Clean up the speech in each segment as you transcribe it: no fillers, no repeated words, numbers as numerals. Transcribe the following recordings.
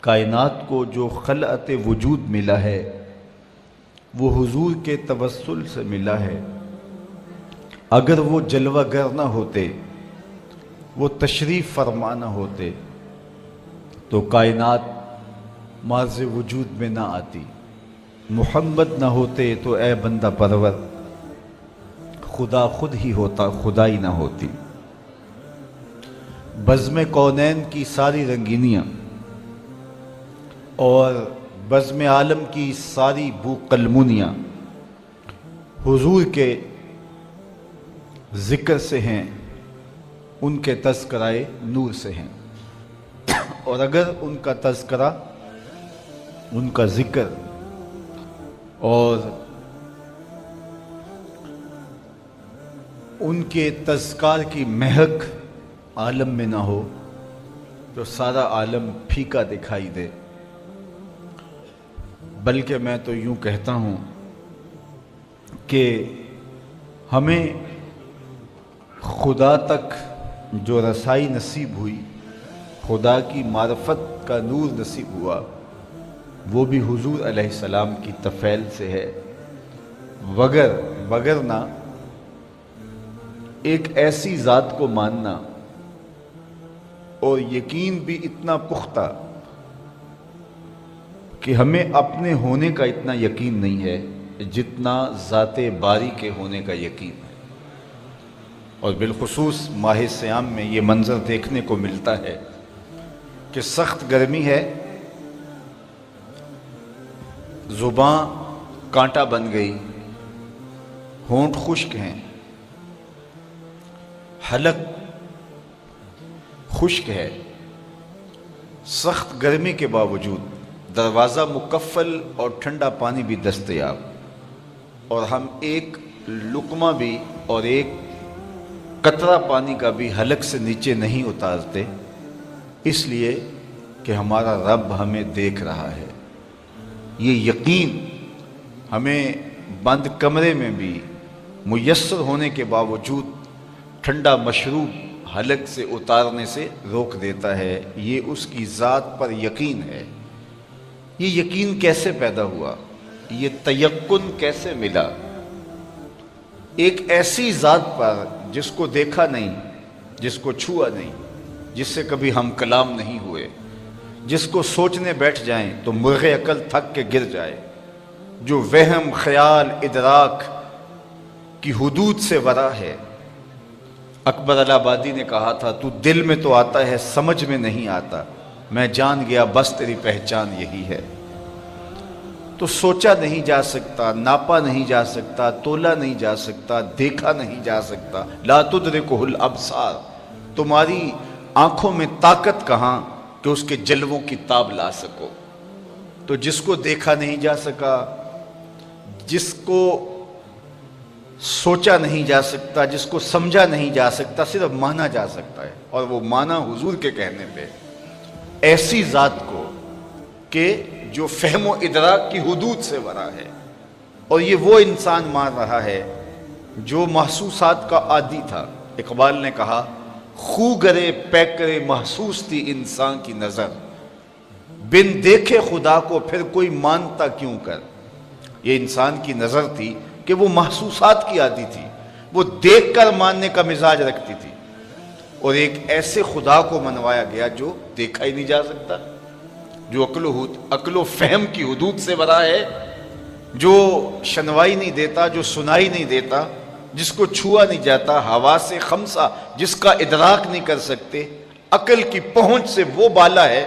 کائنات کو جو خلعت وجود ملا ہے وہ حضور کے توسل سے ملا ہے۔ اگر وہ جلوہ گر نہ ہوتے، وہ تشریف فرما نہ ہوتے تو کائنات مارز وجود میں نہ آتی۔ محمد نہ ہوتے تو اے بندہ پرور خدا خود ہی ہوتا، خدائی نہ ہوتی۔ بزم کونین کی ساری رنگینیاں اور بزم عالم کی ساری بو قلمونیاں حضور کے ذکر سے ہیں، ان کے تذکرائے نور سے ہیں۔ اور اگر ان کا تذکرہ، ان کا ذکر اور ان کے تذکار کی مہک عالم میں نہ ہو تو سارا عالم پھیکا دکھائی دے۔ بلکہ میں تو یوں کہتا ہوں کہ ہمیں خدا تک جو رسائی نصیب ہوئی، خدا کی معرفت کا نور نصیب ہوا، وہ بھی حضور علیہ السلام کی تفعیل سے ہے۔ وگرنہ ایک ایسی ذات کو ماننا اور یقین بھی اتنا پختہ کہ ہمیں اپنے ہونے کا اتنا یقین نہیں ہے جتنا ذات باری کے ہونے کا یقین ہے۔ اور بالخصوص ماہ صیام میں یہ منظر دیکھنے کو ملتا ہے کہ سخت گرمی ہے، زباں کانٹا بن گئی، ہونٹ خشک ہیں، حلق خشک ہے۔ سخت گرمی کے باوجود دروازہ مکفل اور ٹھنڈا پانی بھی دستیاب، اور ہم ایک لقمہ بھی اور ایک قطرہ پانی کا بھی حلق سے نیچے نہیں اتارتے، اس لیے کہ ہمارا رب ہمیں دیکھ رہا ہے۔ یہ یقین ہمیں بند کمرے میں بھی میسر ہونے کے باوجود ٹھنڈا مشروب حلق سے اتارنے سے روک دیتا ہے۔ یہ اس کی ذات پر یقین ہے۔ یہ یقین کیسے پیدا ہوا؟ یہ تیقن کیسے ملا؟ ایک ایسی ذات پر جس کو دیکھا نہیں، جس کو چھوا نہیں، جس سے کبھی ہم کلام نہیں ہوئے، جس کو سوچنے بیٹھ جائیں تو مرغ عقل تھک کے گر جائے، جو وہم، خیال، ادراک کی حدود سے ورا ہے۔ اکبر الہ آبادی نے کہا تھا، تو دل میں تو آتا ہے، سمجھ میں نہیں آتا، میں جان گیا بس تیری پہچان یہی ہے۔ تو سوچا نہیں جا سکتا، ناپا نہیں جا سکتا، تولا نہیں جا سکتا، دیکھا نہیں جا سکتا۔ لا تدرکہ الابصار، تمہاری آنکھوں میں طاقت کہاں کہ اس کے جلووں کی تاب لا سکو۔ تو جس کو دیکھا نہیں جا سکا، جس کو سوچا نہیں جا سکتا، جس کو سمجھا نہیں جا سکتا، صرف مانا جا سکتا ہے، اور وہ مانا حضور کے کہنے پہ ایسی ذات کو کہ جو فہم و ادراک کی حدود سے ورا ہے۔ اور یہ وہ انسان مان رہا ہے جو محسوسات کا عادی تھا۔ اقبال نے کہا، خو گرے پیک کرے محسوس تھی انسان کی نظر، بن دیکھے خدا کو پھر کوئی مانتا کیوں کر۔ یہ انسان کی نظر تھی کہ وہ محسوسات کی عادی تھی، وہ دیکھ کر ماننے کا مزاج رکھتی تھی، اور ایک ایسے خدا کو منوایا گیا جو دیکھا ہی نہیں جا سکتا، جو عقل و فہم کی حدود سے ورا ہے، جو شنوائی نہیں دیتا، جو سنائی نہیں دیتا، جس کو چھوا نہیں جاتا، حواس خمسہ جس کا ادراک نہیں کر سکتے، عقل کی پہنچ سے وہ بالا ہے،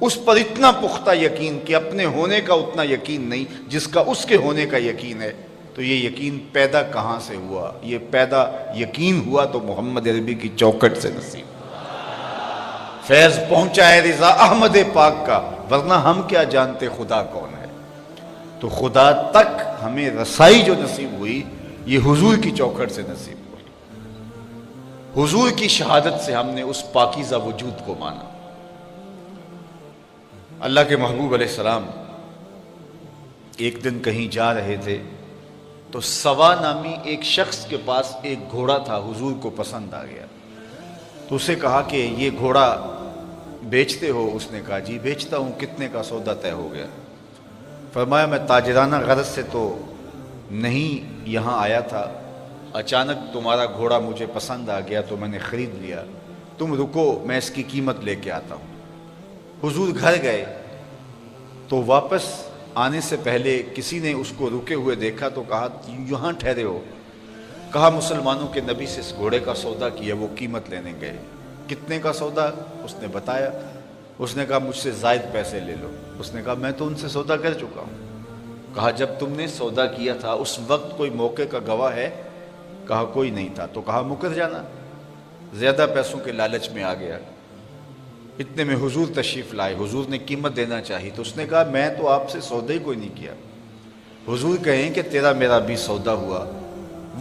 اس پر اتنا پختہ یقین کہ اپنے ہونے کا اتنا یقین نہیں جس کا اس کے ہونے کا یقین ہے۔ تو یہ یقین پیدا کہاں سے ہوا؟ یہ پیدا یقین ہوا تو محمد عربی کی چوکھٹ سے نصیب، فیض پہنچا ہے رضا احمد پاک کا، ورنہ ہم کیا جانتے خدا کون ہے۔ تو خدا تک ہمیں رسائی جو نصیب ہوئی، یہ حضور کی چوکھٹ سے نصیب ہوئی۔ حضور کی شہادت سے ہم نے اس پاکیزہ وجود کو مانا۔ اللہ کے محبوب علیہ السلام ایک دن کہیں جا رہے تھے تو سوا نامی ایک شخص کے پاس ایک گھوڑا تھا، حضور کو پسند آ گیا، تو اسے کہا کہ یہ گھوڑا بیچتے ہو؟ اس نے کہا جی بیچتا ہوں، کتنے کا سودا طے ہو گیا؟ فرمایا میں تاجرانہ غرض سے تو نہیں یہاں آیا تھا، اچانک تمہارا گھوڑا مجھے پسند آ گیا تو میں نے خرید لیا، تم رکو میں اس کی قیمت لے کے آتا ہوں۔ حضور گھر گئے تو واپس آنے سے پہلے کسی نے اس کو رکے ہوئے دیکھا تو کہا یہاں ٹھہرے ہو؟ کہا مسلمانوں کے نبی سے اس گھوڑے کا سودا کیا، وہ قیمت لینے گئے۔ کتنے کا سودا؟ اس نے بتایا۔ اس نے کہا مجھ سے زائد پیسے لے لو۔ اس نے کہا میں تو ان سے سودا کر چکا ہوں۔ کہا جب تم نے سودا کیا تھا اس وقت کوئی موقع کا گواہ ہے؟ کہا کوئی نہیں تھا۔ تو کہا مکر جانا، زیادہ پیسوں کے لالچ میں آ گیا۔ اتنے میں حضور تشریف لائے، حضور نے قیمت دینا چاہی تو اس نے کہا میں تو آپ سے سودا ہی کوئی نہیں کیا۔ حضور کہیں کہ تیرا میرا بھی سودا ہوا،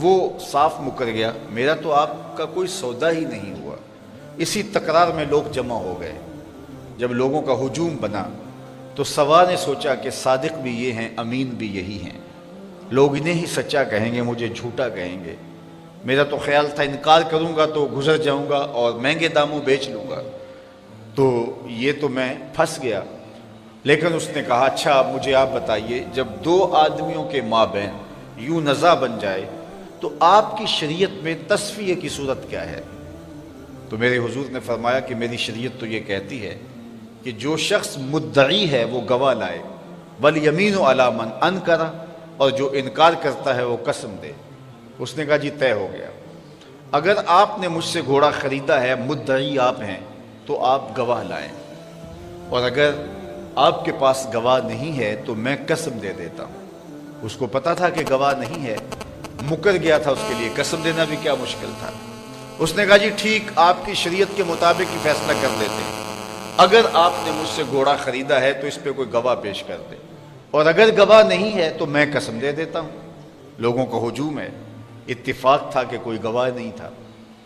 وہ صاف مکر گیا، میرا تو آپ کا کوئی سودا ہی نہیں ہوا۔ اسی تکرار میں لوگ جمع ہو گئے۔ جب لوگوں کا ہجوم بنا تو سوا نے سوچا کہ صادق بھی یہ ہیں، امین بھی یہی ہیں، لوگ انہیں ہی سچا کہیں گے، مجھے جھوٹا کہیں گے۔ میرا تو خیال تھا انکار کروں گا تو گزر جاؤں گا اور مہنگے داموں بیچ لوں گا، تو یہ تو میں پھنس گیا۔ لیکن اس نے کہا اچھا مجھے آپ بتائیے، جب دو آدمیوں کے مابین یوں نزاع بن جائے تو آپ کی شریعت میں تصفیہ کی صورت کیا ہے؟ تو میرے حضور نے فرمایا کہ میری شریعت تو یہ کہتی ہے کہ جو شخص مدعی ہے وہ گواہ لائے، والیمین علی من انکر، اور جو انکار کرتا ہے وہ قسم دے۔ اس نے کہا جی طے ہو گیا، اگر آپ نے مجھ سے گھوڑا خریدا ہے، مدعی آپ ہیں، تو آپ گواہ لائیں، اور اگر آپ کے پاس گواہ نہیں ہے تو میں قسم دے دیتا ہوں۔ اس کو پتا تھا کہ گواہ نہیں ہے، مکر گیا تھا، اس کے لیے قسم دینا بھی کیا مشکل تھا۔ اس نے کہا جی ٹھیک، آپ کی شریعت کے مطابق ہی فیصلہ کر دیتے ہیں، اگر آپ نے مجھ سے گھوڑا خریدا ہے تو اس پہ کوئی گواہ پیش کر دے، اور اگر گواہ نہیں ہے تو میں قسم دے دیتا ہوں۔ لوگوں کا ہجوم ہے، اتفاق تھا کہ کوئی گواہ نہیں تھا،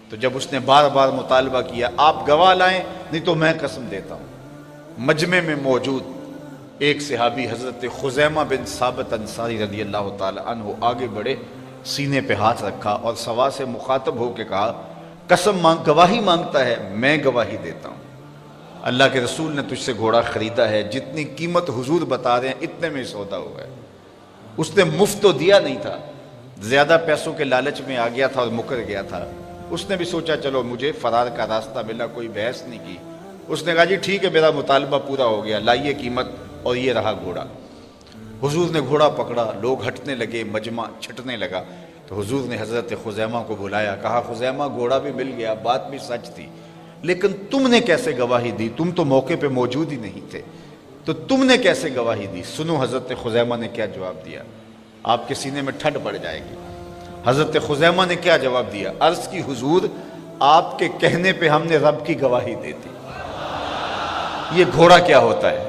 تو جب اس نے بار بار مطالبہ کیا آپ گواہ لائیں نہیں تو میں قسم دیتا ہوں۔ مجمع میں موجود ایک صحابی حضرت خزیمہ بن ثابت انصاری رضی اللہ تعالی عنہ آگے بڑھے، سینے پہ ہاتھ رکھا اور سوا سے مخاطب ہو کے کہا قسم گواہی مانگتا ہے، میں گواہی دیتا ہوں۔ اللہ کے رسول نے تجھ سے گھوڑا خریدا ہے، جتنی قیمت حضور بتا رہے ہیں اتنے میں سودا ہوا ہے۔ اس نے مفت تو دیا نہیں تھا، زیادہ پیسوں کے لالچ میں آ گیا تھا اور مکر گیا تھا۔ اس نے بھی سوچا چلو مجھے فرار کا راستہ ملا، کوئی بحث نہیں کی۔ اس نے کہا جی ٹھیک ہے میرا مطالبہ پورا ہو گیا، لائیے قیمت، اور یہ رہا گھوڑا۔ حضور نے گھوڑا پکڑا، لوگ ہٹنے لگے، مجمع چھٹنے لگا، تو حضور نے حضرت خزیمہ کو بلایا، کہا خزیمہ گھوڑا بھی مل گیا، بات بھی سچ تھی، لیکن تم نے کیسے گواہی دی؟ تم تو موقع پہ موجود ہی نہیں تھے، تو تم نے کیسے گواہی دی؟ سنو حضرت خزیمہ نے کیا جواب دیا، آپ کے سینے میں ٹھنڈ پڑ جائے گی۔ حضرت خزیمہ نے کیا جواب دیا؟ عرض کی حضور آپ کے کہنے پہ ہم نے رب کی گواہی دی تھی۔ یہ گھوڑا کیا ہوتا ہے؟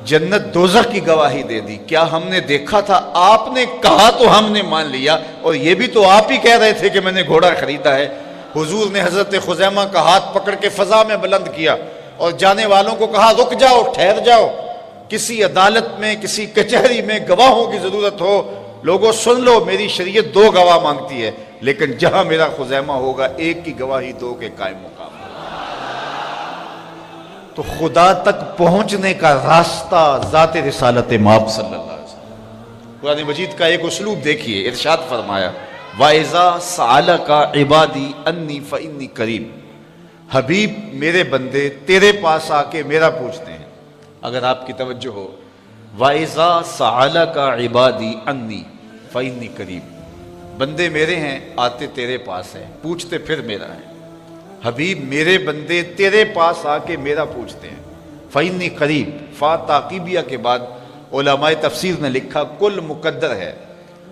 جنت دوزخ کی گواہی دے دی۔ کیا ہم نے دیکھا تھا؟ آپ نے کہا تو ہم نے مان لیا، اور یہ بھی تو آپ ہی کہہ رہے تھے کہ میں نے گھوڑا خریدا ہے۔ حضور نے حضرت خزیمہ کا ہاتھ پکڑ کے فضا میں بلند کیا اور جانے والوں کو کہا رک جاؤ، ٹھہر جاؤ، کسی عدالت میں کسی کچہری میں گواہوں کی ضرورت ہو، لوگوں سن لو، میری شریعت دو گواہ مانگتی ہے، لیکن جہاں میرا خزیمہ ہوگا ایک کی گواہی دو کے قائم مقام۔ تو خدا تک پہنچنے کا راستہ ذات رسالت مآب صلی اللہ علیہ وسلم۔ قرآن مجید کا ایک اسلوب دیکھیے، ارشاد فرمایا وَإِذَا سَأَلَكَ عِبَادِي أَنِّي فَإِنِّي قَرِيبٌ، حبیب میرے بندے تیرے پاس آ کے میرا پوچھتے ہیں۔ اگر آپ کی توجہ ہو، وَإِذَا سَأَلَكَ عِبَادِي أَنِّي فَإِنِّي قَرِيبٌ، بندے میرے ہیں آتے تیرے پاس ہیں، پوچھتے پھر میرا ہے۔ حبیب میرے بندے تیرے پاس آ کے میرا پوچھتے ہیں۔ فَإِنِّي قَرِيب، فا تعقیبیہ کے بعد علماء تفسیر نے لکھا کل مقدر ہے،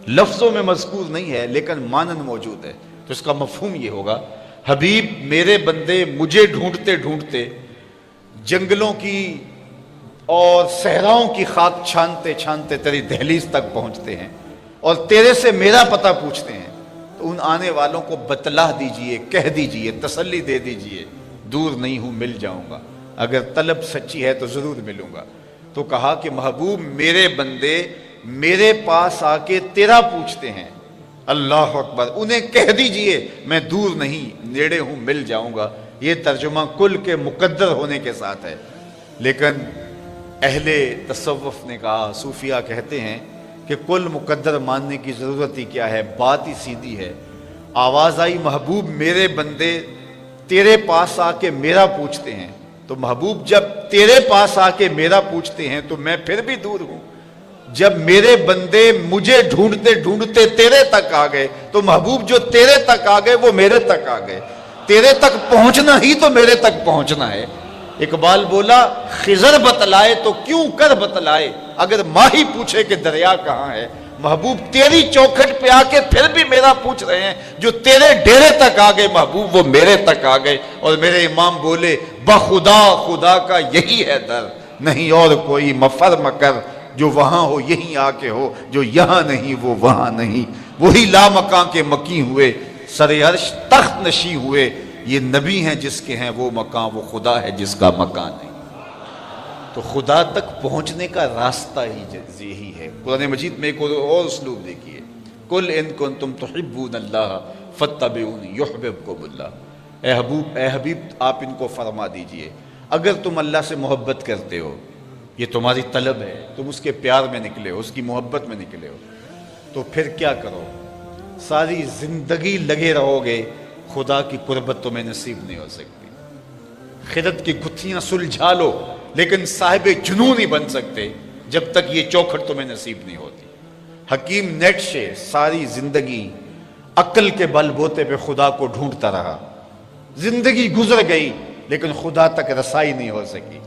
لفظوں میں مذکور نہیں ہے لیکن مانن موجود ہے، تو اس کا مفہوم یہ ہوگا حبیب میرے بندے مجھے ڈھونڈتے ڈھونڈتے جنگلوں کی اور صحراؤں کی خاک چھانتے چھانتے تیری دہلیز تک پہنچتے ہیں اور تیرے سے میرا پتہ پوچھتے ہیں، تو ان آنے والوں کو بتلا دیجئے، کہہ دیجئے، تسلی دے دیجئے، دور نہیں ہوں، مل جاؤں گا، اگر طلب سچی ہے تو ضرور ملوں گا۔ تو کہا کہ محبوب میرے بندے میرے پاس آ کے تیرا پوچھتے ہیں، اللہ اکبر، انہیں کہہ دیجئے میں دور نہیں، نیڑے ہوں، مل جاؤں گا۔ یہ ترجمہ کل کے مقدر ہونے کے ساتھ ہے، لیکن اہل تصوف نے کہا، صوفیہ کہتے ہیں کہ کل مقدر ماننے کی ضرورت ہی کیا ہے، بات ہی سیدھی ہے۔ آواز آئی محبوب میرے بندے تیرے پاس آ کے میرا پوچھتے ہیں، تو محبوب جب تیرے پاس آ کے میرا پوچھتے ہیں تو میں پھر بھی دور ہوں۔ جب میرے بندے مجھے ڈھونڈتے ڈھونڈتے تیرے تک آ گئے تو محبوب جو تیرے تک آ گئے وہ میرے تک آ گئے، تیرے تک پہنچنا ہی تو میرے تک پہنچنا ہے۔ اقبال بولا خضر بتلائے تو کیوں کر بتلائے، اگر ماہی پوچھے کہ دریا کہاں ہے، محبوب تیری چوکھٹ پہ آ کے پھر بھی میرا پوچھ رہے ہیں، جو تیرے ڈیرے تک آ گئے محبوب وہ میرے تک آ گئے۔ اور میرے امام بولے بخدا خدا کا یہی ہے در، نہیں اور کوئی مفر مکر، جو وہاں ہو یہیں آ کے ہو، جو یہاں نہیں وہ وہاں نہیں، وہی لامکاں کے مکی ہوئے، سر عرش تخت نشی ہوئے، یہ نبی ہیں جس کے ہیں وہ مکان، وہ خدا ہے جس کا مکان نہیں۔ تو خدا تک پہنچنے کا راستہ ہی یہی ہے۔ قرآن مجید میں ایک اور اسلوب دیکھیے، قل ان کنتم تحبون اللہ فاتبعونی یحببکم اللہ، اے حبیب آپ ان کو فرما دیجئے اگر تم اللہ سے محبت کرتے ہو، یہ تمہاری طلب ہے، تم اس کے پیار میں نکلے ہو، اس کی محبت میں نکلے ہو، تو پھر کیا کرو، ساری زندگی لگے رہو گے، خدا کی قربت تمہیں نصیب نہیں ہو سکتی۔ خدت کی گتھیاں سلجھا لو لیکن صاحب جنون نہیں بن سکتے جب تک یہ چوکھٹ تمہیں نصیب نہیں ہوتی۔ حکیم نیٹشے ساری زندگی عقل کے بل بوتے پہ خدا کو ڈھونڈتا رہا، زندگی گزر گئی لیکن خدا تک رسائی نہیں ہو سکی۔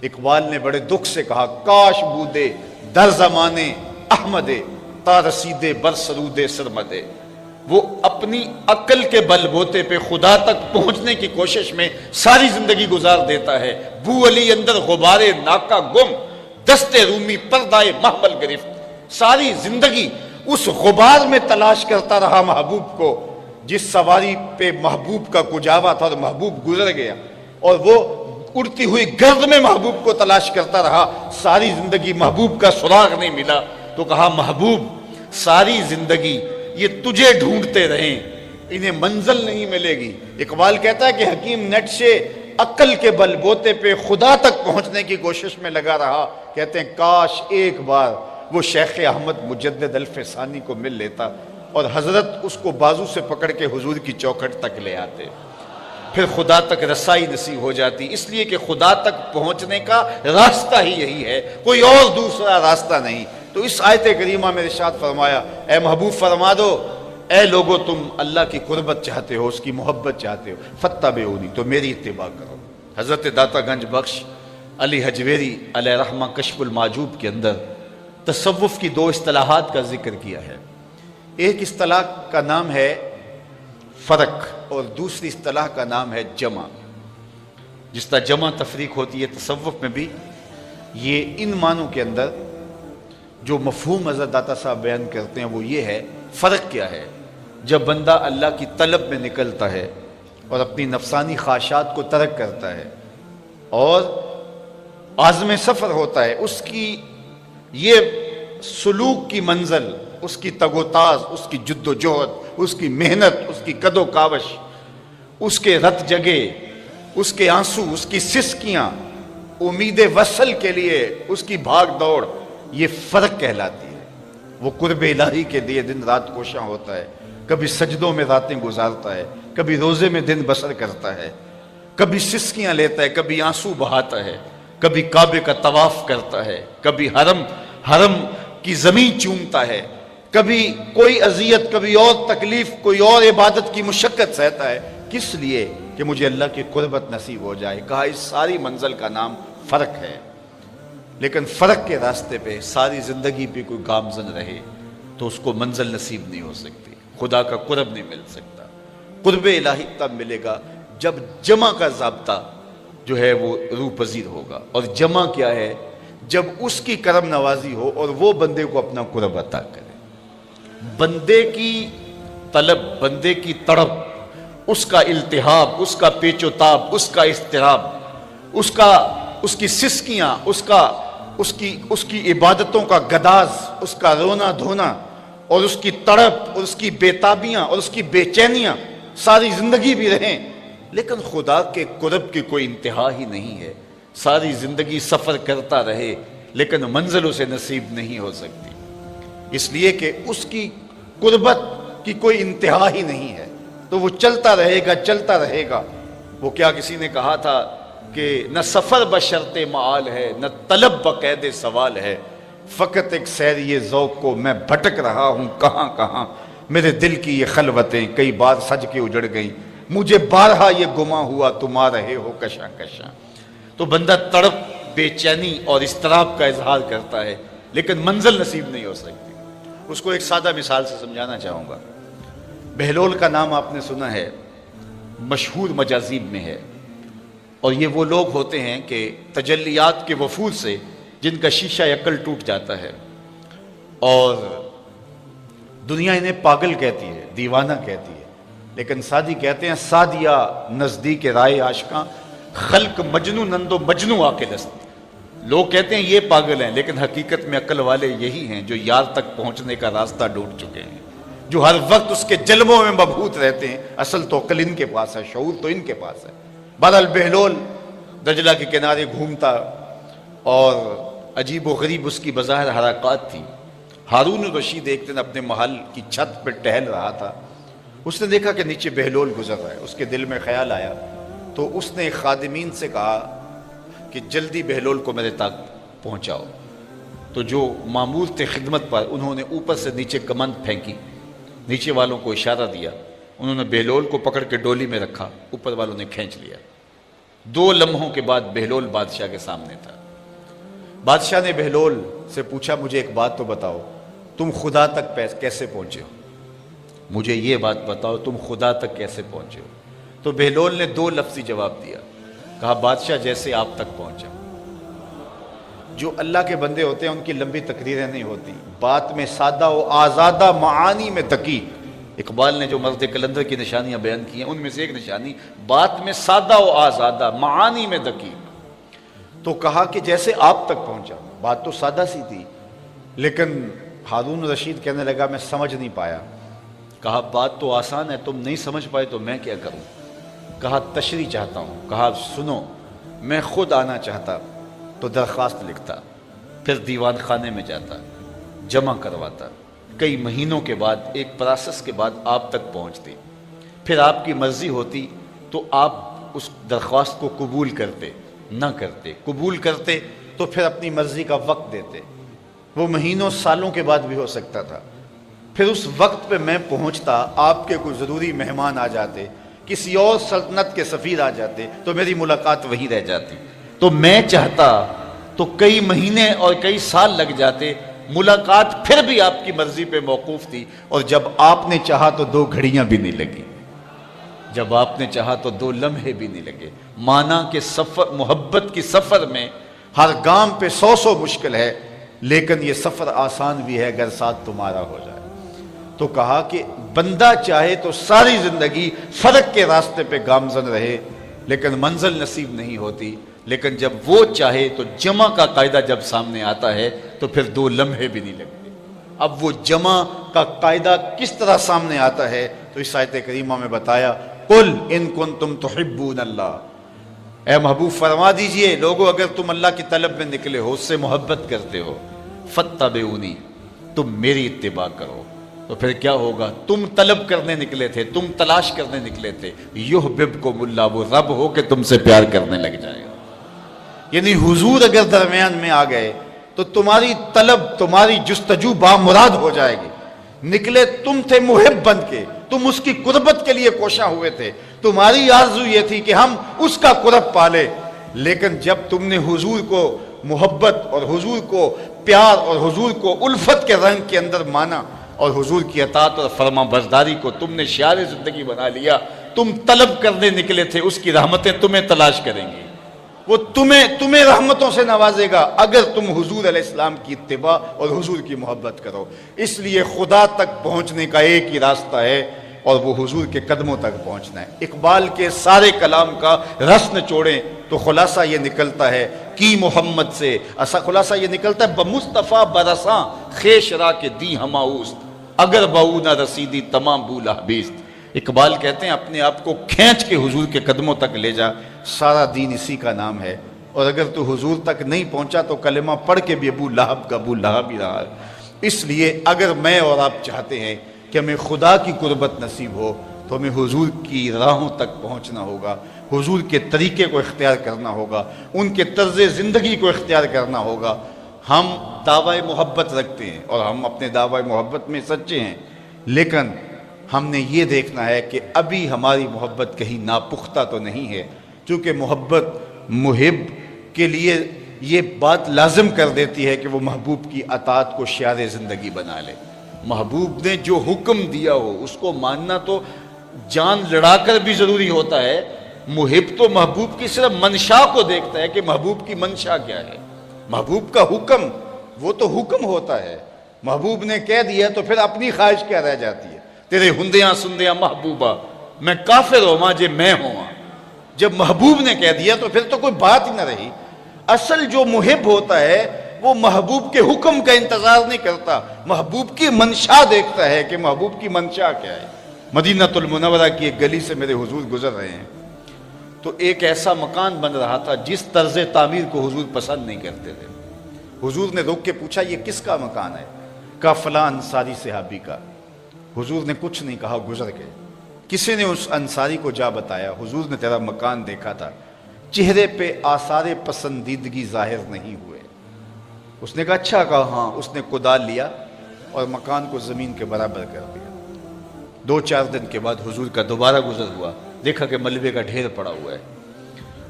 اقبال نے بڑے دکھ سے کہا کاش بودے در زمانے احمدے تا رسیدے بر سرودے سرمدے، وہ اپنی عقل کے بل بوتے پہ خدا تک پہنچنے کی کوشش میں ساری زندگی گزار دیتا ہے۔ بو علی اندر غبارے ناکا گم، دست رومی پردائے محمل گرفت، ساری زندگی اس غبار میں تلاش کرتا رہا محبوب کو، جس سواری پہ محبوب کا کجاوا تھا اور محبوب گزر گیا، اور وہ اڑتی ہوئی گرد میں محبوب کو تلاش کرتا رہا، ساری زندگی محبوب کا سراغ نہیں ملا۔ تو کہا محبوب ساری زندگی یہ تجھے ڈھونڈتے رہیں، انہیں منزل نہیں ملے گی۔ اقبال کہتا ہے کہ حکیم نیٹشے عقل کے بل بوتے پہ خدا تک پہنچنے کی کوشش میں لگا رہا، کہتے ہیں کاش ایک بار وہ شیخ احمد مجدد الف ثانی کو مل لیتا اور حضرت اس کو بازو سے پکڑ کے حضور کی چوکھٹ تک لے آتے، پھر خدا تک رسائی نصیب ہو جاتی۔ اس لیے کہ خدا تک پہنچنے کا راستہ ہی یہی ہے، کوئی اور دوسرا راستہ نہیں۔ تو اس آیت کریمہ میں ارشاد فرمایا اے محبوب فرما دو اے لوگو تم اللہ کی قربت چاہتے ہو، اس کی محبت چاہتے ہو، فاتبعونی تو میری اتباع کرو۔ حضرت داتا گنج بخش علی حجویری علیہ رحمہ کشف المعجوب کے اندر تصوف کی دو اصطلاحات کا ذکر کیا ہے۔ ایک اصطلاح کا نام ہے فرق اور دوسری اصطلاح کا نام ہے جمع۔ جس طرح جمع تفریق ہوتی ہے تصوف میں بھی یہ ان معنوں کے اندر جو مفہوم حضرت داتا صاحب بیان کرتے ہیں وہ یہ ہے، فرق کیا ہے؟ جب بندہ اللہ کی طلب میں نکلتا ہے اور اپنی نفسانی خواہشات کو ترک کرتا ہے اور عازم سفر ہوتا ہے، اس کی یہ سلوک کی منزل، اس کی تگ و تاز، اس کی جد و جہد، اس کی محنت، اس کی کد و کاوش، اس کے رت جگے، اس کے آنسو، اس کی سسکیاں، امید وصل کے لیے اس کی بھاگ دوڑ، یہ فرق کہلاتی ہے۔ وہ قرب الہی کے لیے دن رات کوشاں ہوتا ہے، کبھی سجدوں میں راتیں گزارتا ہے، کبھی روزے میں دن بسر کرتا ہے، کبھی سسکیاں لیتا ہے، کبھی آنسو بہاتا ہے، کبھی کعبے کا طواف کرتا ہے، کبھی حرم کی زمین چومتا ہے، کبھی کوئی اذیت، کبھی اور تکلیف، کوئی اور عبادت کی مشقت سہتا ہے، کس لیے کہ مجھے اللہ کی قربت نصیب ہو جائے۔ کہا اس ساری منزل کا نام فرق ہے، لیکن فرق کے راستے پہ ساری زندگی پہ کوئی گامزن رہے تو اس کو منزل نصیب نہیں ہو سکتی، خدا کا قرب نہیں مل سکتا۔ قرب الہی تب ملے گا جب جمع کا ضابطہ جو ہے وہ روح پذیر ہوگا۔ اور جمع کیا ہے؟ جب اس کی کرم نوازی ہو اور وہ بندے کو اپنا قرب عطا کرے۔ بندے کی طلب، بندے کی تڑپ، اس کا التہاب، اس کا پیچ و تاب، اس کا اضطراب، اس کی سسکیاں، اس کی عبادتوں کا گداز، اس کا رونا دھونا اور اس کی تڑپ اور اس کی بے تابیاں اور اس کی بے چینیاں ساری زندگی بھی رہیں لیکن خدا کے قرب کی کوئی انتہا ہی نہیں ہے. ساری زندگی سفر کرتا رہے لیکن منزل اسے نصیب نہیں ہو سکتی، اس لیے کہ اس کی قربت کی کوئی انتہا ہی نہیں ہے. تو وہ چلتا رہے گا چلتا رہے گا. وہ کیا کسی نے کہا تھا کہ نہ سفر بشرط معال ہے، نہ طلب بقید سوال ہے، فقط ایک سیری ذوق کو میں بھٹک رہا ہوں کہاں کہاں. میرے دل کی یہ خلوتیں کئی بار سج کے اجڑ گئیں، مجھے بارہا یہ گما ہوا تم آ رہے ہو کشاں کشاں. تو بندہ تڑپ، بے چینی اور اضطراب کا اظہار کرتا ہے لیکن منزل نصیب نہیں ہو سکتی. اس کو ایک سادہ مثال سے سمجھانا چاہوں گا. بہلول کا نام آپ نے سنا ہے، مشہور مجاذیب میں ہے، اور یہ وہ لوگ ہوتے ہیں کہ تجلیات کے وفور سے جن کا شیشہ عقل ٹوٹ جاتا ہے، اور دنیا انہیں پاگل کہتی ہے، دیوانہ کہتی ہے، لیکن سادی کہتے ہیں سادیا نزدیک رائے عاشقاں خلق مجنو نندو مجنو عاقل است. لوگ کہتے ہیں یہ پاگل ہیں، لیکن حقیقت میں عقل والے یہی ہیں جو یار تک پہنچنے کا راستہ ڈھونڈ چکے ہیں، جو ہر وقت اس کے جلووں میں مبہوت رہتے ہیں. اصل تو عقل ان کے پاس ہے، شعور تو ان کے پاس ہے. بہرحال بہلول دجلہ کے کنارے گھومتا اور عجیب و غریب اس کی بظاہر حرکات تھی. ہارون الرشید ایک دن اپنے محل کی چھت پہ ٹہل رہا تھا. اس نے دیکھا کہ نیچے بہلول گزر رہا ہے. اس کے دل میں خیال آیا تو اس نے خادمین سے کہا کہ جلدی بہلول کو میرے تک پہنچاؤ. تو جو مامور تھے خدمت پر، انہوں نے اوپر سے نیچے کمند پھینکی، نیچے والوں کو اشارہ دیا، انہوں نے بہلول کو پکڑ کے ڈولی میں رکھا، اوپر والوں نے کھینچ لیا. 2 لمحوں کے بعد بہلول بادشاہ کے سامنے تھا. بادشاہ نے بہلول سے پوچھا مجھے ایک بات تو بتاؤ، تم خدا تک کیسے پہنچے ہو؟ مجھے یہ بات بتاؤ تم خدا تک کیسے پہنچے ہو؟ تو بہلول نے 2 لفظی جواب دیا. کہا بادشاہ جیسے آپ تک پہنچا. جو اللہ کے بندے ہوتے ہیں ان کی لمبی تقریریں نہیں ہوتی، بات میں سادہ و آزادہ، معانی میں دقیق. اقبال نے جو مرد کلندر کی نشانیاں بیان کی ہیں ان میں سے ایک نشانی بات میں سادہ و آزادہ، معانی میں دقیق. تو کہا کہ جیسے آپ تک پہنچا. بات تو سادہ سی تھی، لیکن ہارون رشید کہنے لگا میں سمجھ نہیں پایا. کہا بات تو آسان ہے، تم نہیں سمجھ پائے تو میں کیا کروں؟ کہا تشریح چاہتا ہوں. کہا سنو، میں خود آنا چاہتا تو درخواست لکھتا، پھر دیوان خانے میں جاتا، جمع کرواتا، کئی مہینوں کے بعد ایک پروسیس کے بعد آپ تک پہنچتی، پھر آپ کی مرضی ہوتی تو آپ اس درخواست کو قبول کرتے، نہ کرتے. قبول کرتے تو پھر اپنی مرضی کا وقت دیتے. وہ مہینوں سالوں کے بعد بھی ہو سکتا تھا. پھر اس وقت پہ میں پہنچتا، آپ کے کوئی ضروری مہمان آ جاتے، کسی اور سلطنت کے سفیر آ جاتے، تو میری ملاقات وہیں رہ جاتی. تو میں چاہتا تو کئی مہینے اور کئی سال لگ جاتے، ملاقات پھر بھی آپ کی مرضی پہ موقوف تھی. اور جب آپ نے چاہا تو 2 گھڑیاں بھی نہیں لگی، جب آپ نے چاہا تو 2 لمحے بھی نہیں لگے. مانا کہ سفر، محبت کی سفر میں ہر گام پہ 100 مشکل ہے، لیکن یہ سفر آسان بھی ہے اگر ساتھ تمہارا ہو جائے. تو کہا کہ بندہ چاہے تو ساری زندگی فرق کے راستے پہ گامزن رہے لیکن منزل نصیب نہیں ہوتی، لیکن جب وہ چاہے تو جمع کا قاعدہ جب سامنے آتا ہے تو پھر 2 لمحے بھی نہیں لگتے. اب وہ جمع کا قاعدہ کس طرح سامنے آتا ہے تو اس آیت کریمہ میں بتایا، قل ان کنتم تحبون اللہ، اے محبوب فرما دیجئے لوگو اگر تم اللہ کی طلب میں نکلے ہو، اس سے محبت کرتے ہو، فاتبعونی، تم میری اتباع کرو. تو پھر کیا ہوگا؟ تم طلب کرنے نکلے تھے، تم تلاش کرنے نکلے تھے، یحببکم اللہ، وہ رب ہو کہ تم سے پیار کرنے لگ جائے گا. یعنی حضور اگر درمیان میں آ گئے تو تمہاری طلب، تمہاری جستجو بامراد ہو جائے گی. نکلے تم تھے محب بن کے، تم اس کی قربت کے لیے کوشاں ہوئے تھے، تمہاری آرزو یہ تھی کہ ہم اس کا قرب پالے. لیکن جب تم نے حضور کو محبت اور حضور کو پیار اور حضور کو الفت کے رنگ کے اندر مانا اور حضور کی اطاعت اور فرما برداری کو تم نے شعار زندگی بنا لیا، تم طلب کرنے نکلے تھے، اس کی رحمتیں تمہیں تلاش کریں گی، وہ تمہیں رحمتوں سے نوازے گا اگر تم حضور علیہ السلام کی اتباع اور حضور کی محبت کرو. اس لیے خدا تک پہنچنے کا ایک ہی راستہ ہے اور وہ حضور کے قدموں تک پہنچنا ہے. اقبال کے سارے کلام کا رس نچوڑیں تو خلاصہ یہ نکلتا ہے کی محمد سے، خلاصہ یہ نکلتا ہے بمصطفیٰ برساں خیش را کے دی ہماؤست، اگر بہو نہ رسیدی تمام بولا بیست. اقبال کہتے ہیں اپنے آپ کو کھینچ کے حضور کے قدموں تک لے جا، سارا دین اسی کا نام ہے، اور اگر تو حضور تک نہیں پہنچا تو کلمہ پڑھ کے بھی ابو لہب کا ابو لہب ہی رہا ہے۔ اس لیے اگر میں اور آپ چاہتے ہیں کہ ہمیں خدا کی قربت نصیب ہو تو ہمیں حضور کی راہوں تک پہنچنا ہوگا، حضور کے طریقے کو اختیار کرنا ہوگا، ان کے طرز زندگی کو اختیار کرنا ہوگا۔ ہم دعوی محبت رکھتے ہیں اور ہم اپنے دعوی محبت میں سچے ہیں، لیکن ہم نے یہ دیکھنا ہے کہ ابھی ہماری محبت کہیں ناپختہ تو نہیں ہے، چونکہ محبت محب کے لیے یہ بات لازم کر دیتی ہے کہ وہ محبوب کی اطاعت کو شعار زندگی بنا لے۔ محبوب نے جو حکم دیا ہو اس کو ماننا تو جان لڑا کر بھی ضروری ہوتا ہے۔ محب تو محبوب کی صرف منشا کو دیکھتا ہے کہ محبوب کی منشا کیا ہے۔ محبوب کا حکم وہ تو حکم ہوتا ہے، محبوب نے کہہ دیا تو پھر اپنی خواہش کیا رہ جاتی ہے؟ تیرے ہندیاں سندیاں محبوبہ میں کافر ہوا جے میں ہوا۔ جب محبوب نے کہہ دیا تو پھر تو کوئی بات ہی نہ رہی۔ اصل جو محب ہوتا ہے وہ محبوب کے حکم کا انتظار نہیں کرتا، محبوب کی منشا دیکھتا ہے کہ محبوب کی منشا کیا ہے۔ مدینہ المنورہ کی ایک گلی سے میرے حضور گزر رہے ہیں تو ایک ایسا مکان بن رہا تھا جس طرز تعمیر کو حضور پسند نہیں کرتے تھے۔ حضور نے روک کے پوچھا یہ کس کا مکان ہے؟ کہا فلاں انصاری صحابی کا۔ حضور نے کچھ نہیں کہا، گزر گئے۔ کسی نے اس انصاری کو جا بتایا حضور نے تیرا مکان دیکھا تھا، چہرے پہ آثار پسندیدگی ظاہر نہیں ہوئے۔ اس نے کہا اچھا، کہا ہاں۔ اس نے کدال لیا اور مکان کو زمین کے برابر کر دیا۔ 2-4 دن کے بعد حضور کا دوبارہ گزر ہوا، دیکھا کہ ملبے کا ڈھیر پڑا ہوا ہے۔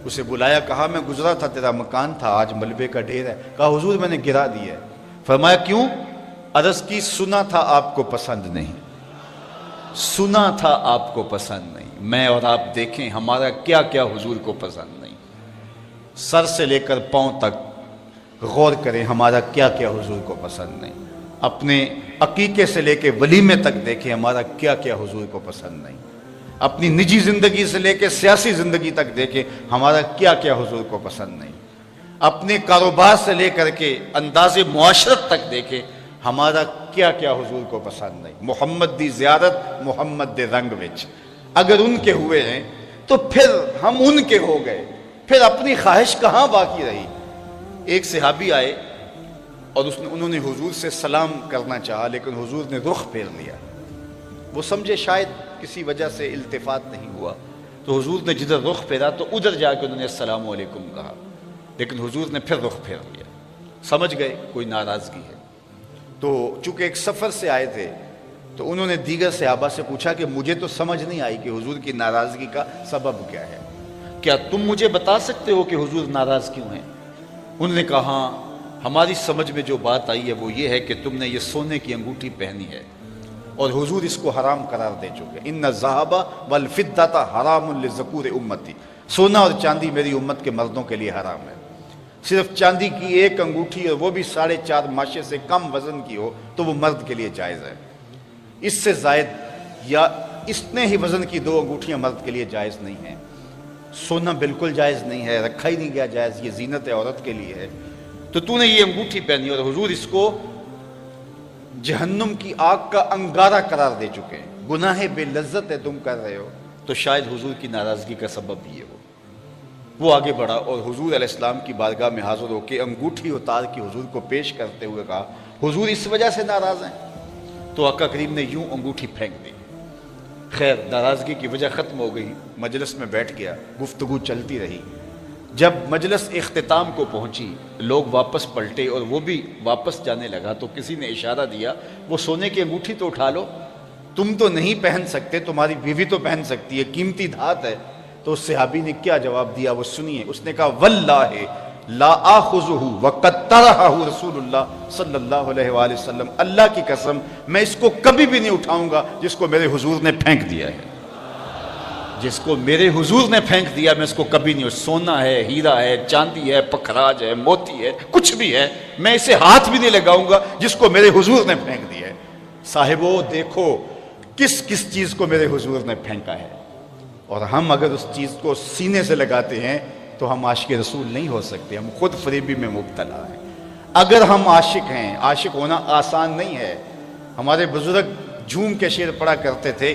اسے بلایا، کہا میں گزرا تھا تیرا مکان تھا، آج ملبے کا ڈھیر ہے۔ کہا حضور میں نے گرا دیا ہے۔ فرمایا کیوں؟ عرض کی سنا تھا آپ کو پسند نہیں، سنا تھا آپ کو پسند نہیں۔ میں اور آپ دیکھیں ہمارا کیا کیا حضور کو پسند نہیں، سر سے لے کر پاؤں تک غور کریں ہمارا کیا کیا حضور کو پسند نہیں۔ اپنے عقیقے سے لے کے ولیمے تک دیکھیں ہمارا کیا کیا حضور کو پسند نہیں۔ اپنی نجی زندگی سے لے کے سیاسی زندگی تک دیکھیں ہمارا کیا کیا حضور کو پسند نہیں۔ اپنے کاروبار سے لے کر کے انداز معاشرت تک دیکھیں ہمارا کیا کیا حضور کو پسند نہیں۔ محمد دی زیارت محمد دے رنگ وچ اگر ان کے ہوئے ہیں تو پھر ہم ان کے ہو گئے، پھر اپنی خواہش کہاں باقی رہی؟ ایک صحابی آئے اور انہوں نے حضور سے سلام کرنا چاہا لیکن حضور نے رخ پھیر لیا۔ وہ سمجھے شاید کسی وجہ سے التفات نہیں ہوا، تو حضور نے جدھر رخ پھیرا تو ادھر جا کے انہوں نے السلام علیکم کہا، لیکن حضور نے پھر رخ پھیر لیا۔ سمجھ گئے کوئی ناراضگی ہے۔ تو چونکہ ایک سفر سے آئے تھے تو انہوں نے دیگر صحابہ سے پوچھا کہ مجھے تو سمجھ نہیں آئی کہ حضور کی ناراضگی کا سبب کیا ہے، کیا تم مجھے بتا سکتے ہو کہ حضور ناراض کیوں ہیں؟ انہوں نے کہا ہاں، ہماری سمجھ میں جو بات آئی ہے وہ یہ ہے کہ تم نے یہ سونے کی انگوٹھی پہنی ہے اور حضور اس کو حرام قرار دے چکے۔ ان الذھب والفضۃ حرام لذکور امتی، سونا اور چاندی میری امت کے مردوں کے لیے حرام ہے۔ صرف چاندی کی ایک انگوٹھی اور وہ بھی 4.5 ماشے سے کم وزن کی ہو تو وہ مرد کے لیے جائز ہے، اس سے زائد یا اتنے ہی وزن کی 2 انگوٹھیاں مرد کے لیے جائز نہیں ہیں۔ سونا بالکل جائز نہیں ہے، رکھا ہی نہیں گیا جائز، یہ زینت عورت کے لیے ہے۔ تو نے یہ انگوٹھی پہنی اور حضور اس کو جہنم کی آگ کا انگارہ قرار دے چکے ہیں، گناہ بے لذت ہے تم کر رہے ہو، تو شاید حضور کی ناراضگی کا سبب یہ ہو۔ وہ آگے بڑھا اور حضور علیہ السلام کی بارگاہ میں حاضر ہو کے انگوٹھی اتار کے حضور کو پیش کرتے ہوئے کہا حضور اس وجہ سے ناراض ہیں؟ تو آقا کریم نے یوں انگوٹھی پھینک دی۔ خیر ناراضگی کی وجہ ختم ہو گئی، مجلس میں بیٹھ گیا، گفتگو چلتی رہی۔ جب مجلس اختتام کو پہنچی لوگ واپس پلٹے اور وہ بھی واپس جانے لگا تو کسی نے اشارہ دیا وہ سونے کی انگوٹھی تو اٹھا لو، تم تو نہیں پہن سکتے، تمہاری بیوی تو پہن سکتی ہے، قیمتی دھات ہے۔ تو اس صحابی نے کیا جواب دیا وہ سنیے۔ اس نے کہا واللہ لا آخذہ وقد طرحہ رسول اللہ صلی اللہ علیہ وآلہ وسلم، اللہ کی قسم میں اس کو کبھی بھی نہیں اٹھاؤں گا جس کو میرے حضور نے پھینک دیا ہے، جس کو میرے حضور نے پھینک دیا میں اس کو کبھی نہیں، سونا ہے، ہیرا ہے، چاندی ہے، پکھراج ہے، موتی ہے، کچھ بھی ہے، میں اسے ہاتھ بھی نہیں لگاؤں گا جس کو میرے حضور نے پھینک دیا ہے۔ صاحبو دیکھو کس کس چیز کو میرے حضور نے پھینکا ہے، اور ہم اگر اس چیز کو سینے سے لگاتے ہیں تو ہم عاشق رسول نہیں ہو سکتے، ہم خود فریبی میں مبتلا ہیں۔ اگر ہم عاشق ہیں، عاشق ہونا آسان نہیں ہے۔ ہمارے بزرگ جھوم کے شعر پڑھا کرتے تھے،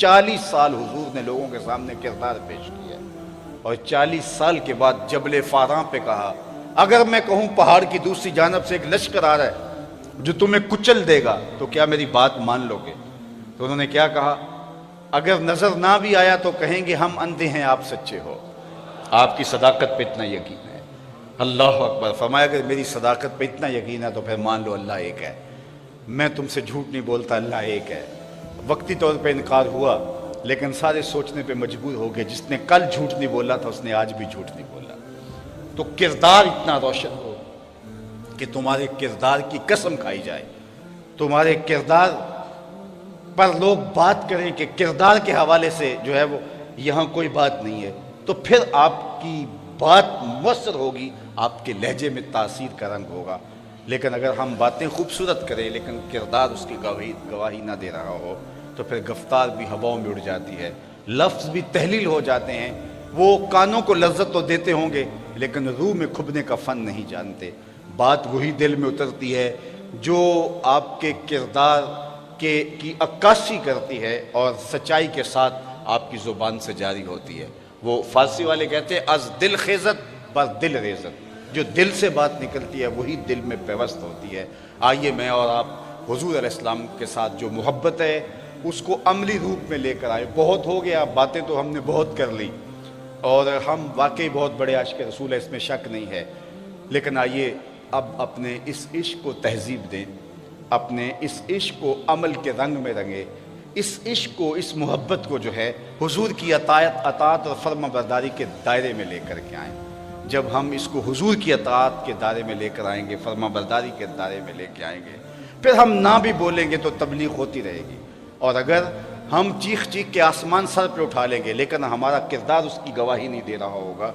40 سال حضور نے لوگوں کے سامنے کردار پیش کیا اور 40 سال کے بعد جبل فاراں پہ کہا اگر میں کہوں پہاڑ کی دوسری جانب سے ایک لشکر آ رہا ہے جو تمہیں کچل دے گا تو کیا میری بات مان لو گے؟ تو انہوں نے کیا کہا؟ اگر نظر نہ بھی آیا تو کہیں گے ہم اندھے ہیں آپ سچے ہو۔ آپ کی صداقت پہ اتنا یقین ہے۔ اللہ اکبر۔ فرمایا اگر میری صداقت پہ اتنا یقین ہے تو پھر مان لو اللہ ایک ہے، میں تم سے جھوٹ نہیں بولتا، اللہ ایک ہے۔ وقتی طور پہ انکار ہوا لیکن سارے سوچنے پہ مجبور ہو گئے، جس نے کل جھوٹ نہیں بولا تھا اس نے آج بھی جھوٹ نہیں بولا۔ تو کردار اتنا روشن ہو کہ تمہارے کردار کی قسم کھائی جائے، تمہارے کردار پر لوگ بات کریں کہ کردار کے حوالے سے جو ہے وہ یہاں کوئی بات نہیں ہے، تو پھر آپ کی بات مؤثر ہوگی، آپ کے لہجے میں تاثیر کا رنگ ہوگا۔ لیکن اگر ہم باتیں خوبصورت کریں لیکن کردار اس کی گواہی نہ دے رہا ہو تو پھر گفتار بھی ہواؤں میں اڑ جاتی ہے، لفظ بھی تحلیل ہو جاتے ہیں، وہ کانوں کو لذت تو دیتے ہوں گے لیکن روح میں کھبنے کا فن نہیں جانتے۔ بات وہی دل میں اترتی ہے جو آپ کے کردار کی عکاسی کرتی ہے اور سچائی کے ساتھ آپ کی زبان سے جاری ہوتی ہے۔ وہ فارسی والے کہتے ہیں از دل خیزت بر دل ریزت، جو دل سے بات نکلتی ہے وہی دل میں پیوست ہوتی ہے۔ آئیے میں اور آپ حضور علیہ السلام کے ساتھ جو محبت ہے اس کو عملی روپ میں لے کر آئے۔ بہت ہو گیا، باتیں تو ہم نے بہت کر لی اور ہم واقعی بہت بڑے عاشق رسول ہیں، اس میں شک نہیں ہے، لیکن آئیے اب اپنے اس عشق کو تہذیب دیں، اپنے اس عشق کو عمل کے رنگ میں رنگیں، اس عشق کو، اس محبت کو جو ہے حضور کی اطاعت اور فرما برداری کے دائرے میں لے کر کے آئیں۔ جب ہم اس کو حضور کی اطاعت کے دائرے میں لے کر آئیں گے، فرما برداری کے دائرے میں لے کے آئیں گے، پھر ہم نہ بھی بولیں گے تو تبلیغ ہوتی رہے گی۔ اور اگر ہم چیخ چیخ کے آسمان سر پہ اٹھا لیں گے لیکن ہمارا کردار اس کی گواہی نہیں دے رہا ہوگا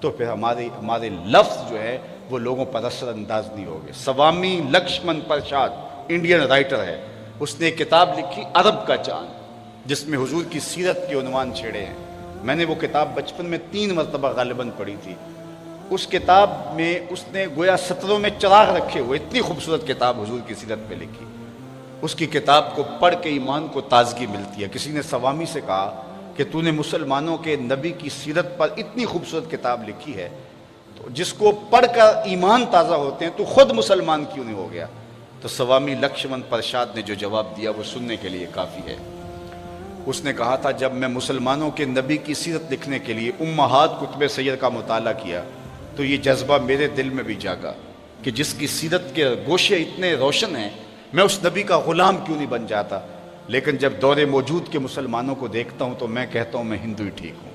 تو پھر ہمارے لفظ جو ہے وہ لوگوں پر اثر انداز نہیں ہوگے۔ سوامی لکشمن پرشاد انڈین رائٹر ہے، اس نے کتاب لکھی عرب کا چاند، جس میں حضور کی سیرت کے عنوان چھیڑے ہیں۔ میں نے وہ کتاب بچپن میں 3 مرتبہ غالباً پڑھی تھی۔ اس کتاب میں اس نے گویا سطروں میں چراغ رکھے ہوئے اتنی خوبصورت کتاب حضور کی سیرت پہ لکھی۔ اس کی کتاب کو پڑھ کے ایمان کو تازگی ملتی ہے۔ کسی نے سوامی سے کہا کہ تو نے مسلمانوں کے نبی کی سیرت پر اتنی خوبصورت کتاب لکھی ہے تو جس کو پڑھ کر ایمان تازہ ہوتے ہیں تو خود مسلمان کیوں نہیں ہو گیا؟ تو سوامی لکشمن پرشاد نے جو جواب دیا وہ سننے کے لیے کافی ہے۔ اس نے کہا تھا جب میں مسلمانوں کے نبی کی سیرت لکھنے کے لیے امہات کتب سید کا مطالعہ کیا تو یہ جذبہ میرے دل میں بھی جاگا کہ جس کی سیرت کے گوشے اتنے روشن ہیں میں اس نبی کا غلام کیوں نہیں بن جاتا۔ لیکن جب دور موجود کے مسلمانوں کو دیکھتا ہوں تو میں کہتا ہوں میں ہندو ہی ٹھیک ہوں۔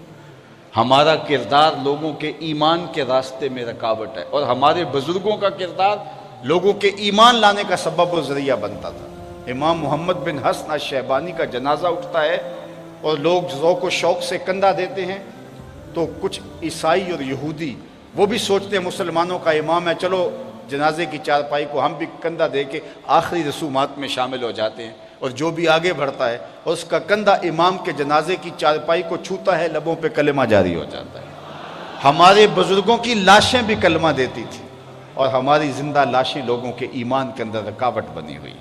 ہمارا کردار لوگوں کے ایمان کے راستے میں رکاوٹ ہے اور ہمارے بزرگوں کا کردار لوگوں کے ایمان لانے کا سبب و ذریعہ بنتا تھا۔ امام محمد بن حسن الشیبانی کا جنازہ اٹھتا ہے اور لوگ ذوق و شوق سے کندھا دیتے ہیں تو کچھ عیسائی اور یہودی وہ بھی سوچتے ہیں مسلمانوں کا امام ہے، چلو جنازے کی چارپائی کو ہم بھی کندھا دے کے آخری رسومات میں شامل ہو جاتے ہیں، اور جو بھی آگے بڑھتا ہے اور اس کا کندھا امام کے جنازے کی چارپائی کو چھوتا ہے لبوں پہ کلمہ جاری ہو جاتا ہے۔ ہمارے بزرگوں کی لاشیں بھی کلمہ دیتی تھی اور ہماری زندہ لاشیں لوگوں کے ایمان کے اندر رکاوٹ بنی ہوئی۔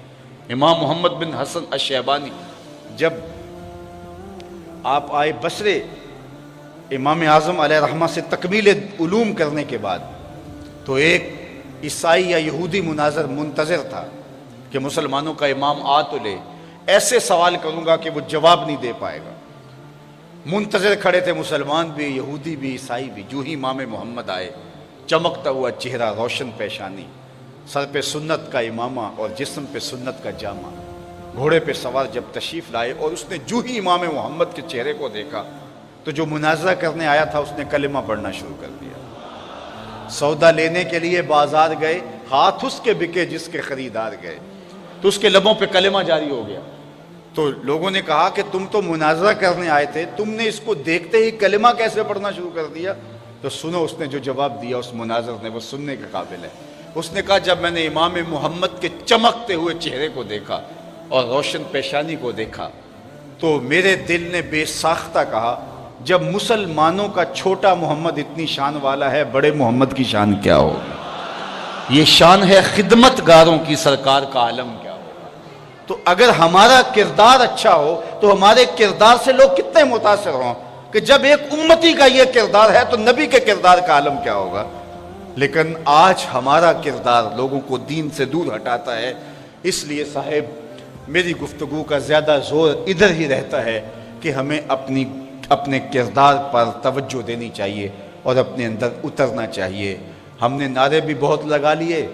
امام محمد بن حسن الشیبانی جب آپ آئے بصرے امام اعظم علیہ رحمہ سے تکمیل علوم کرنے کے بعد تو ایک عیسائی یا یہودی مناظر منتظر تھا کہ مسلمانوں کا امام آ تو لے، ایسے سوال کروں گا کہ وہ جواب نہیں دے پائے گا۔ منتظر کھڑے تھے مسلمان بھی، یہودی بھی، عیسائی بھی۔ جو ہی امام محمد آئے، چمکتا ہوا چہرہ، روشن پیشانی، سر پہ سنت کا امامہ اور جسم پہ سنت کا جامہ، گھوڑے پہ سوار جب تشریف لائے اور اس نے جو ہی امام محمد کے چہرے کو دیکھا تو جو مناظرہ کرنے آیا تھا اس نے کلمہ پڑھنا شروع کر دیا۔ سودا لینے کے لیے بازار گئے، ہاتھ اس کے بکے جس کے خریدار گئے، تو اس کے لبوں پہ کلمہ جاری ہو گیا۔ تو لوگوں نے کہا کہ تم تو مناظرہ کرنے آئے تھے، تم نے اس کو دیکھتے ہی کلمہ کیسے پڑھنا شروع کر دیا؟ تو سنو اس نے جو جواب دیا اس مناظر نے، وہ سننے کے قابل ہے۔ اس نے کہا جب میں نے امام محمد کے چمکتے ہوئے چہرے کو دیکھا اور روشن پیشانی کو دیکھا تو میرے دل نے بے ساختہ کہا جب مسلمانوں کا چھوٹا محمد اتنی شان والا ہے، بڑے محمد کی شان کیا ہوگی؟ یہ شان ہے خدمت گاروں کی، سرکار کا عالم کیا ہوگا؟ تو اگر ہمارا کردار اچھا ہو تو ہمارے کردار سے لوگ کتنے متاثر ہوں کہ جب ایک امتی کا یہ کردار ہے تو نبی کے کردار کا عالم کیا ہوگا۔ لیکن آج ہمارا کردار لوگوں کو دین سے دور ہٹاتا ہے۔ اس لیے صاحب میری گفتگو کا زیادہ زور ادھر ہی رہتا ہے کہ ہمیں اپنے کردار پر توجہ دینی چاہیے اور اپنے اندر اترنا چاہیے۔ ہم نے نعرے بھی بہت لگا لیے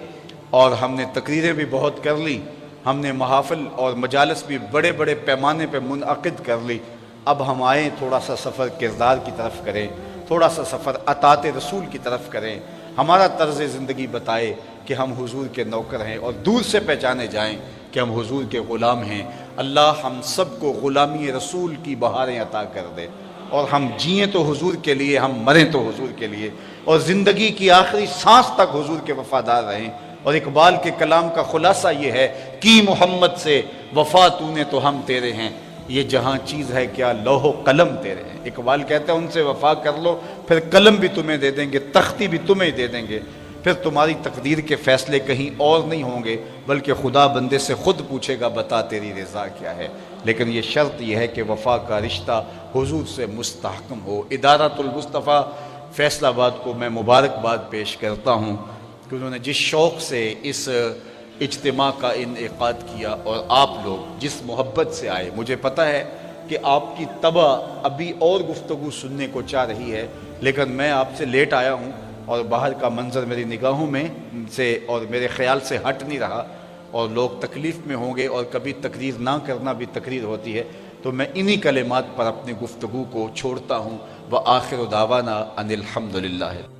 اور ہم نے تقریریں بھی بہت کر لی، ہم نے محافل اور مجالس بھی بڑے بڑے پیمانے پہ منعقد کر لی۔ اب ہم آئیں تھوڑا سا سفر کردار کی طرف کریں، تھوڑا سا سفر اطاعت رسول کی طرف کریں، ہمارا طرز زندگی بتائے کہ ہم حضور کے نوکر ہیں اور دور سے پہچانے جائیں کہ ہم حضور کے غلام ہیں۔ اللہ ہم سب کو غلامی رسول کی بہاریں عطا کر دے اور ہم جئیں تو حضور کے لیے، ہم مریں تو حضور کے لیے، اور زندگی کی آخری سانس تک حضور کے وفادار رہیں۔ اور اقبال کے کلام کا خلاصہ یہ ہے کہ محمد سے وفا تو نے تو ہم تیرے ہیں، یہ جہاں چیز ہے کیا لوح و قلم تیرے ہیں۔ اقبال کہتا ہے ان سے وفا کر لو، پھر قلم بھی تمہیں دے دیں گے، تختی بھی تمہیں دے دیں گے، پھر تمہاری تقدیر کے فیصلے کہیں اور نہیں ہوں گے بلکہ خدا بندے سے خود پوچھے گا بتا تیری رضا کیا ہے۔ لیکن یہ شرط یہ ہے کہ وفا کا رشتہ حضور سے مستحکم ہو۔ ادارۃ المصطفیٰ فیصل آباد کو میں مبارکباد پیش کرتا ہوں کہ انہوں نے جس شوق سے اس اجتماع کا انعقاد کیا اور آپ لوگ جس محبت سے آئے۔ مجھے پتہ ہے کہ آپ کی طبع ابھی اور گفتگو سننے کو چاہ رہی ہے، لیکن میں آپ سے لیٹ آیا ہوں اور باہر کا منظر میری نگاہوں میں سے اور میرے خیال سے ہٹ نہیں رہا، اور لوگ تکلیف میں ہوں گے، اور کبھی تقریر نہ کرنا بھی تقریر ہوتی ہے، تو میں انہی کلمات پر اپنی گفتگو کو چھوڑتا ہوں۔ وآخر دعوانا ان الحمدللہ۔